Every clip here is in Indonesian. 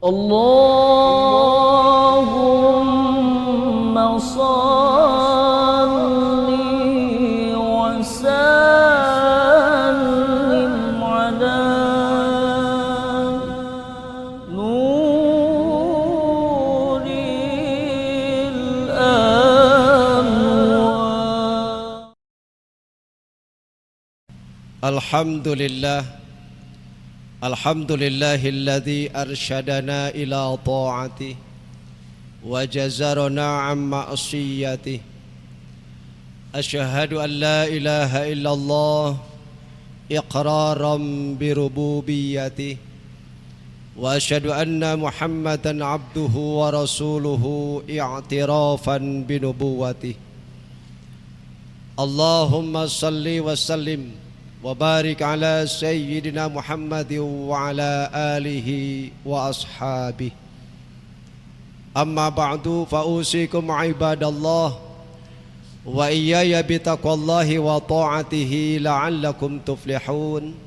Allahumma salli wa sallim ala nuril anwar. Alhamdulillah, alhamdulillahilladzi arsyadana ila ta'atih wa jazarana an ma'siyatih. Asyhadu an la ilaha illallah iqraran bi rububiyyatih wa asyhadu anna Muhammadan abduhu wa rasuluhu i'tirafan bi nubuwwatih. Allahumma salli wa sallim wa barik ala sayyidina Muhammad wa ala alihi wa ashabihi. Amma ba'du, fa usikum ibadallah wa iyaya bitaqwallahi wa ta'atihi la'allakum tuflihun.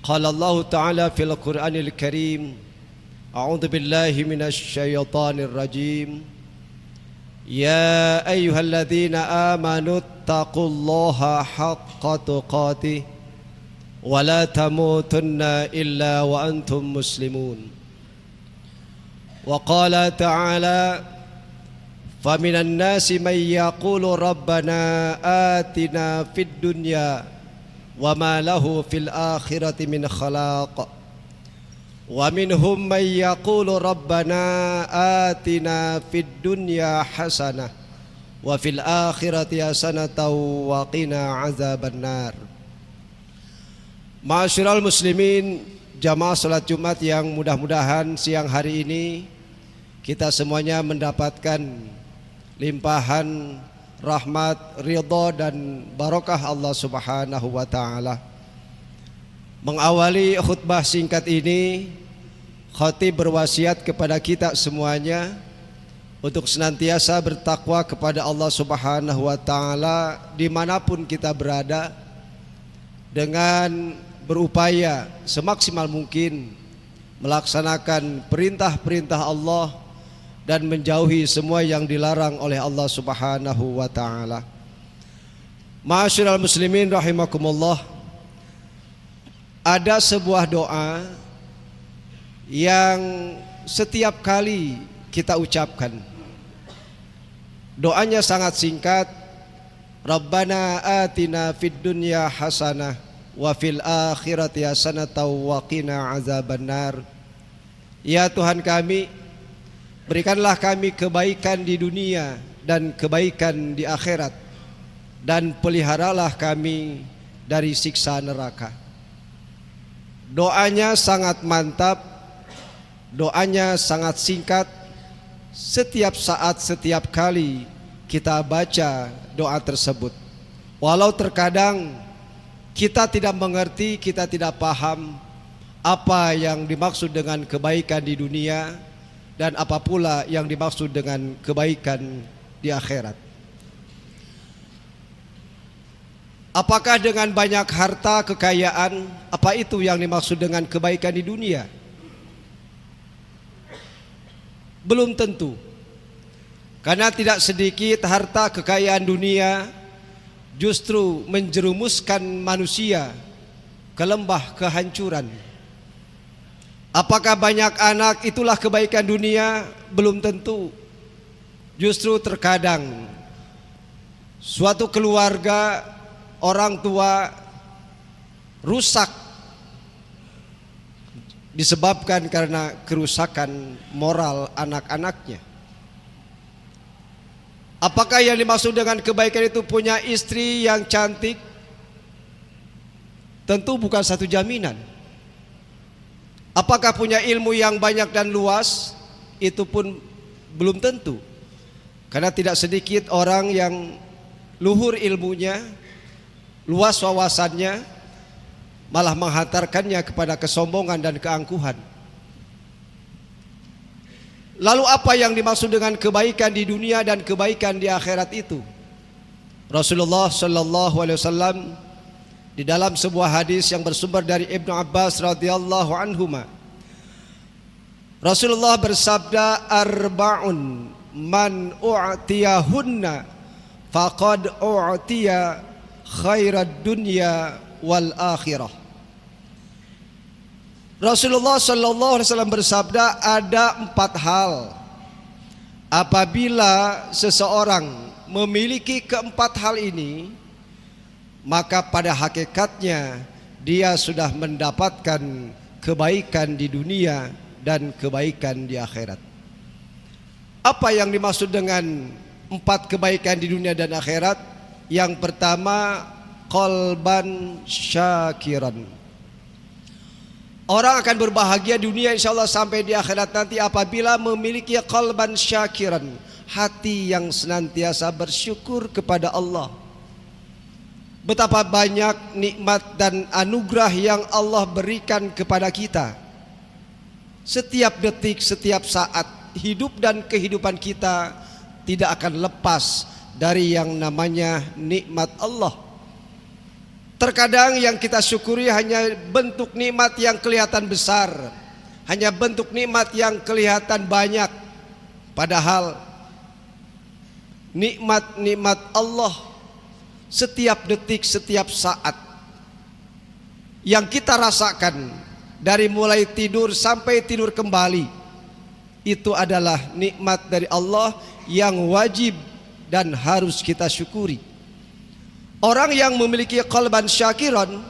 Qala Allah ta'ala fil Qur'anil Karim, a'udzu billahi minasy syaithanir rajim. Ya ayyuhalladzina amanu taqullaha haqqa tuqatih wa la tamutunna illa wa antum muslimun. Wa qala ta'ala, faminan nasi may yaqulu rabbana atina fid dunya wa ma lahu fil akhirati min khalaq. Wa minhum may yaqulu rabbana atina fid dunya hasanah wa fil akhirati hasanatan wa qina azabannar. Ma'asyiral muslimin, jamaah salat Jumat yang mudah-mudahan siang hari ini kita semuanya mendapatkan limpahan rahmat, ridha dan barokah Allah Subhanahu wa taala. Mengawali khutbah singkat ini, khatib berwasiat kepada kita semuanya untuk senantiasa bertakwa kepada Allah Subhanahu wa taala dimanapun kita berada, dengan berupaya semaksimal mungkin melaksanakan perintah-perintah Allah dan menjauhi semua yang dilarang oleh Allah Subhanahu wa taala. Ma'asyiral muslimin rahimakumullah, ada sebuah doa yang setiap kali kita ucapkan. Doanya sangat singkat. Rabbana atina fid dunya hasanah wa fil akhirati hasanatan wa qina azabannar. Ya Tuhan kami, berikanlah kami kebaikan di dunia dan kebaikan di akhirat, dan peliharalah kami dari siksa neraka. Doanya sangat mantap, doanya sangat singkat. Setiap saat, setiap kali kita baca doa tersebut, walau terkadang kita tidak mengerti, kita tidak paham apa yang dimaksud dengan kebaikan di dunia dan apa pula yang dimaksud dengan kebaikan di akhirat. Apakah dengan banyak harta, kekayaan, apa itu yang dimaksud dengan kebaikan di dunia? Belum tentu. Karena tidak sedikit harta kekayaan dunia justru menjerumuskan manusia ke lembah kehancuran. Apakah banyak anak itulah kebaikan dunia? Belum tentu. Justru terkadang suatu keluarga, orang tua rusak disebabkan karena kerusakan moral anak-anaknya. Apakah yang dimaksud dengan kebaikan itu punya istri yang cantik? Tentu bukan satu jaminan. Apakah punya ilmu yang banyak dan luas? Itu pun belum tentu. Karena tidak sedikit orang yang luhur ilmunya, luas wawasannya, malah menghantarkannya kepada kesombongan dan keangkuhan. Lalu apa yang dimaksud dengan kebaikan di dunia dan kebaikan di akhirat itu? Rasulullah sallallahu alaihi wasallam di dalam sebuah hadis yang bersumber dari Ibnu Abbas radhiyallahu anhuma Rasulullah bersabda, arba'un man u'tiyahunna faqad u'tiya khairad dunya wal akhirah. Rasulullah sallallahu alaihi wasallam bersabda, ada 4 hal apabila seseorang memiliki keempat hal ini, maka pada hakikatnya dia sudah mendapatkan kebaikan di dunia dan kebaikan di akhirat. Apa yang dimaksud dengan 4 kebaikan di dunia dan akhirat? Yang pertama, qalban syakiran. Orang akan berbahagia dunia insyaallah sampai di akhirat nanti apabila memiliki qalban syakiran, hati yang senantiasa bersyukur kepada Allah. Betapa banyak nikmat dan anugerah yang Allah berikan kepada kita. Setiap detik, setiap saat hidup dan kehidupan kita tidak akan lepas dari yang namanya nikmat Allah. Terkadang yang kita syukuri hanya bentuk nikmat yang kelihatan besar, hanya bentuk nikmat yang kelihatan banyak. Padahal nikmat-nikmat Allah setiap detik, setiap saat yang kita rasakan, dari mulai tidur sampai tidur kembali, itu adalah nikmat dari Allah yang wajib dan harus kita syukuri. Orang yang memiliki qalban syakiran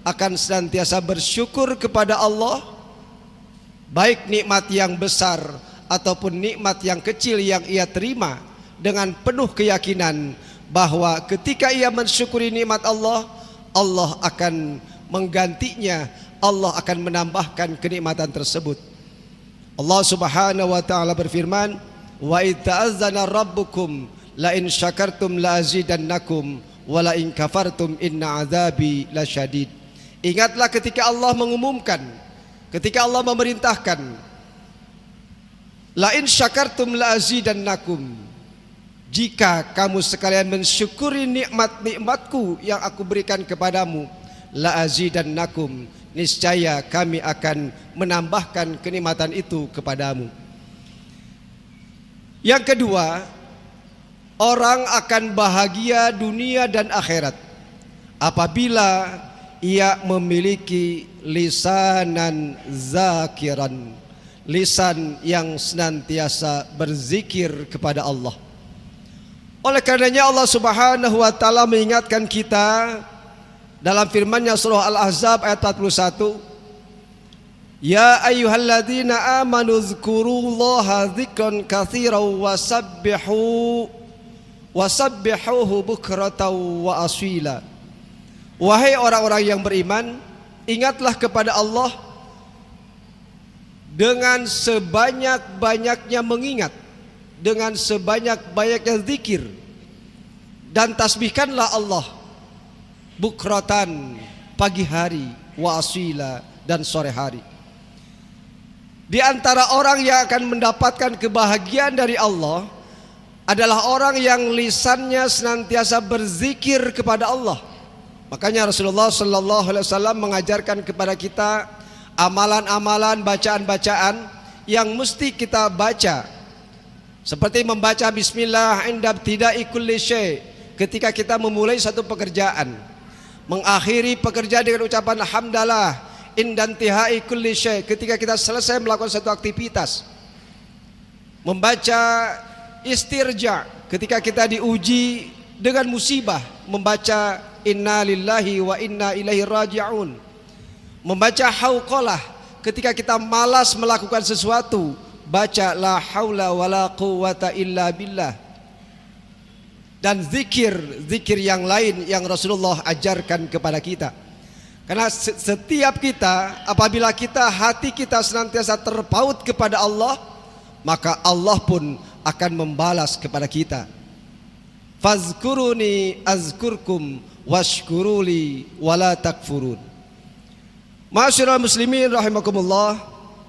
akan senantiasa bersyukur kepada Allah, baik nikmat yang besar ataupun nikmat yang kecil yang ia terima, dengan penuh keyakinan bahwa ketika ia mensyukuri nikmat Allah, Allah akan menggantinya, Allah akan menambahkan kenikmatan tersebut. Allah Subhanahu wa taala berfirman, wa idz ta'azzana rabbukum la in syakartum la azidannakum wa la in kafartum inna adzabi lasyadid. Ingatlah ketika Allah mengumumkan, ketika Allah memerintahkan, la in syakartum la azidannakum, jika kamu sekalian mensyukuri nikmat-nikmatku yang aku berikan kepadamu, la azidannakum, niscaya kami akan menambahkan kenikmatan itu kepadamu. Yang kedua, orang akan bahagia dunia dan akhirat apabila ia memiliki lisanan zakiran, lisan yang senantiasa berzikir kepada Allah. Oleh karenanya Allah Subhanahu wa taala mengingatkan kita dalam firman-Nya surah Al-Ahzab ayat 41, ya ayyuhalladzina amanu dzkurullaha dzikran katsiran wasabbihuhu bukratan wa asila. Wahai orang-orang yang beriman, ingatlah kepada Allah dengan sebanyak-banyaknya mengingat, dengan sebanyak-banyaknya zikir, dan tasbihkanlah Allah bukratan, pagi hari, wa asila, dan sore hari. Di antara orang yang akan mendapatkan kebahagiaan dari Allah adalah orang yang lisannya senantiasa berzikir kepada Allah. Makanya Rasulullah sallallahu alaihi wasallam mengajarkan kepada kita amalan-amalan, bacaan-bacaan yang mesti kita baca. Seperti membaca bismillah inda ibtida'i kulli syai', ketika kita memulai satu pekerjaan. Mengakhiri pekerjaan dengan ucapan hamdalah inda intihai kulli syai', ketika kita selesai melakukan satu aktivitas. Membaca istirja ketika kita diuji dengan musibah, membaca inna lillahi wa inna ilaihi raji'un. Membaca hauqalah ketika kita malas melakukan sesuatu, baca la haula wala quwata illa billah. Dan zikir yang lain yang Rasulullah ajarkan kepada kita. Karena setiap kita, apabila hati kita senantiasa terpaut kepada Allah, maka Allah pun akan membalas kepada kita. Fazkuruni azkurkum washkuruli wala takfurun. Ma'asyiral muslimin rahimakumullah.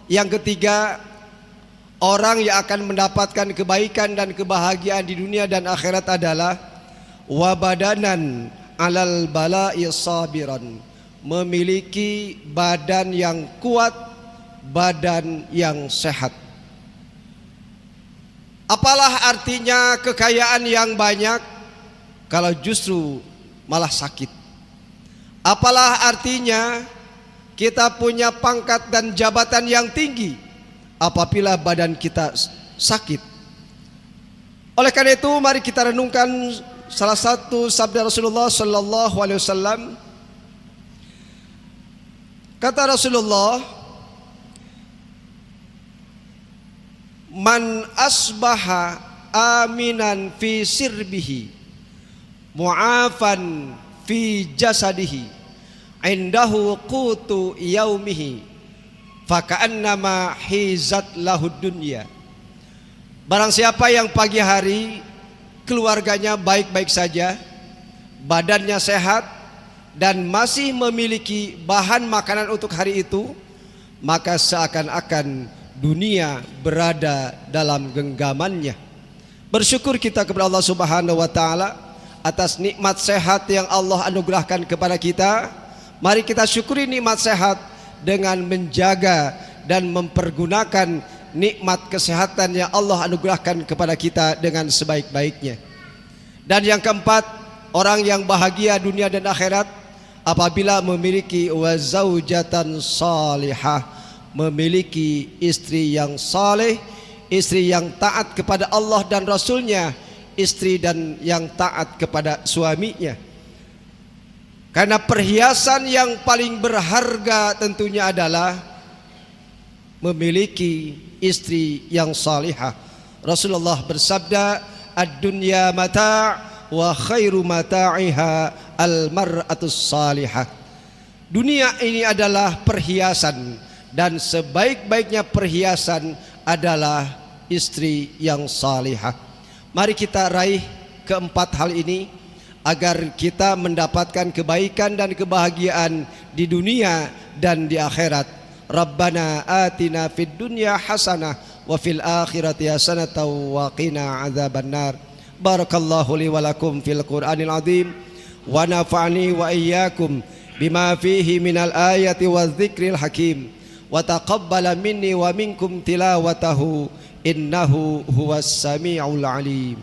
Yang ketiga, orang yang akan mendapatkan kebaikan dan kebahagiaan di dunia dan akhirat adalah wabadanan alal bala'i sabiran, memiliki badan yang kuat badan yang sehat. Apalah artinya kekayaan yang banyak kalau justru malah sakit? Apalah artinya kita punya pangkat dan jabatan yang tinggi apabila badan kita sakit? Oleh karena itu, mari kita renungkan salah satu sabda Rasulullah sallallahu alaihi wasallam. Kata Rasulullah, "Man asbaha aminan fi sirbihi, mu'afan fi jasadihi, indahu qutu yaumihi, faka'annama hizat lahud dunya." Barang siapa yang pagi hari keluarganya baik-baik saja, badannya sehat, dan masih memiliki bahan makanan untuk hari itu, maka seakan-akan dunia berada dalam genggamannya. Bersyukur kita kepada Allah Subhanahu wa taala atas nikmat sehat yang Allah anugerahkan kepada kita. Mari kita syukuri nikmat sehat dengan menjaga dan mempergunakan nikmat kesehatan yang Allah anugerahkan kepada kita dengan sebaik-baiknya. Dan yang keempat, orang yang bahagia dunia dan akhirat apabila memiliki wazaujatan salihah, memiliki istri yang saleh, istri yang taat kepada Allah dan Rasulnya, istri dan yang taat kepada suaminya. Karena perhiasan yang paling berharga tentunya adalah memiliki istri yang salihah. Rasulullah bersabda, "Ad-dunya mata' wa khairu mata'iha al-mar'atus salihah." Dunia ini adalah perhiasan, dan sebaik-baiknya perhiasan adalah istri yang salihah. Mari kita raih keempat hal ini agar kita mendapatkan kebaikan dan kebahagiaan di dunia dan di akhirat. Rabbana atina fid dunya hasanah wa fil akhirati hasanatan wa qina adzabannar. Barakallahu li wa lakum fil Qur'anil azim wa nafa'ani wa iyyakum bima fihi minal ayati wadh-dhikril hakim wa taqabbala minni wa minkum tilawatahu innahu huwas samiul alim.